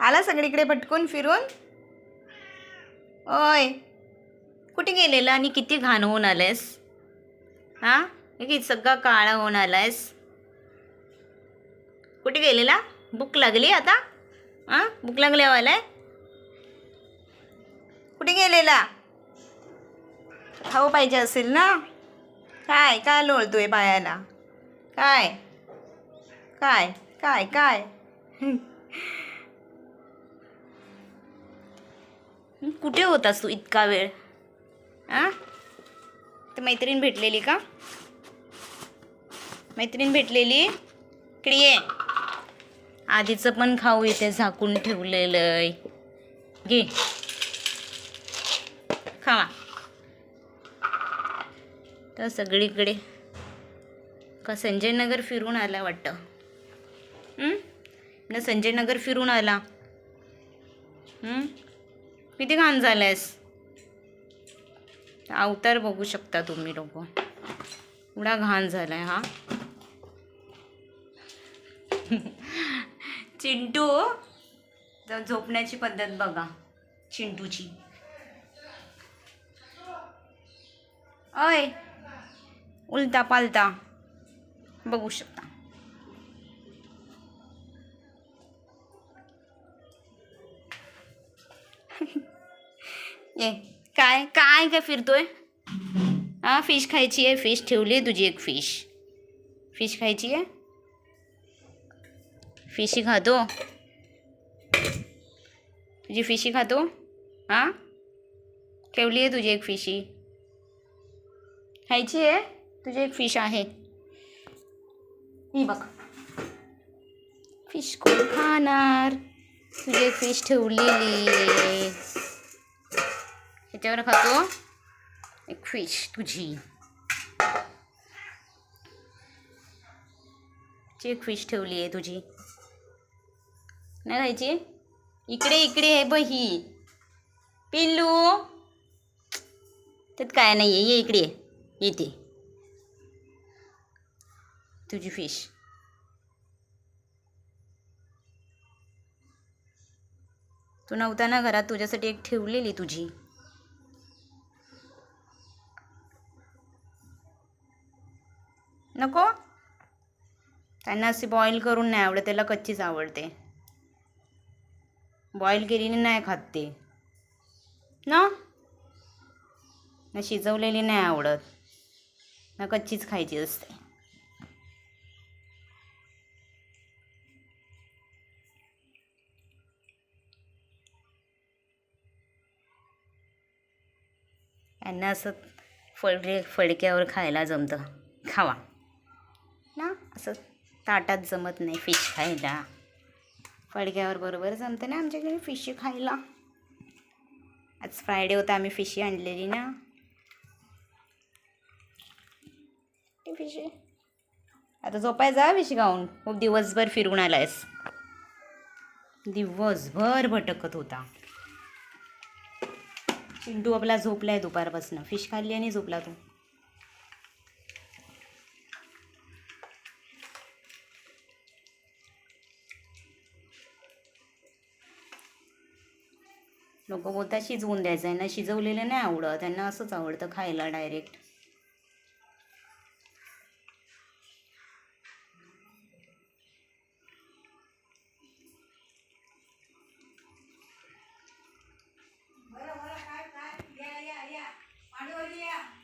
आला सगळीकडे भटकून फिरून? ओय, कुठे गेलेला आणि किती घाण होऊन आलेस? हां, किती सगळा काळा होऊन आलायस? कुठे गेलेला? भूक लागली आता? हां, भूक लागल्यावालाय? कुठे गेलेला? खाऊ पाहिजे असेल ना? काय काय लोळतोय पायाला? काय काय काय काय कुठे होतास तू इतका वेळ? आ, तर मैत्रीण भेटलेली का? मैत्रीण भेटलेली? इकडे ये. आधीचं पण खाऊ इथे झाकून ठेवलेलं. घे, खावा. तर सगळीकडे का संजय नगर फिरून आला वाटतं? ना संजय नगर फिरून आला. किती घाण झालंयस? अवतार बघू शकता तुम्ही लोक. एवढा घाण झालाय हा. चिंटू, झोपण्याची पद्धत बघा चिंटूची. अय, उलटा पालटा बघू शकता. ये काय काय काय फिरतोय? हा, फिश खायची आहे? फिश ठेवली आहे तुझी एक फिश. फिश खायची आहे? फिशी खातो? तुझी फिशी खातो? हां, ठेवली आहे तुझी एक फिशी. खायची आहे? तुझी एक फिश आहे ही बघ. फिश कोण खाणार? तुझी एक फिश ठेवलेली आहे, ह्याच्यावर खातो एक फिश तुझी. एक फिश ठेवली आहे तुझी, नाही खायची? इकडे इकडे आहे बही पिल्लू. त्यात काय नाही आहे, ये इकडे येते तुझी फिश. तू नव्हता ना घरात, तुझ्यासाठी एक ठेवलेली तुझी. नको, त्यांना अशी बॉईल करून नाही आवडत, त्याला कच्चीच आवडते. बॉईल केलेली नाही खात ते ना, ना शिजवलेली नाही आवडत, ना कच्चीच खायची असते. यांना असं फडक्यावर खायला जमतं. खावा ना, असं ताटात जमत नाही फिश खायला. फडक्यावर बरोबर जमतं ना आमच्याकडे फिश खायला. आज फ्रायडे होता, आम्ही फिशी आणलेली ना. ती फिश आता झोपायचा फिश खाऊन. खूप दिवसभर फिरून आलायस, दिवसभर भटकत होता. चिंटू आपला झोपलाय दुपारपासून. फिश खाल्ली आणि झोपला तो. लोक बोलतात शिजवून द्यायचं आहे ना, शिजवलेलं नाही आवडत त्यांना, असंच आवडतं खायला डायरेक्ट.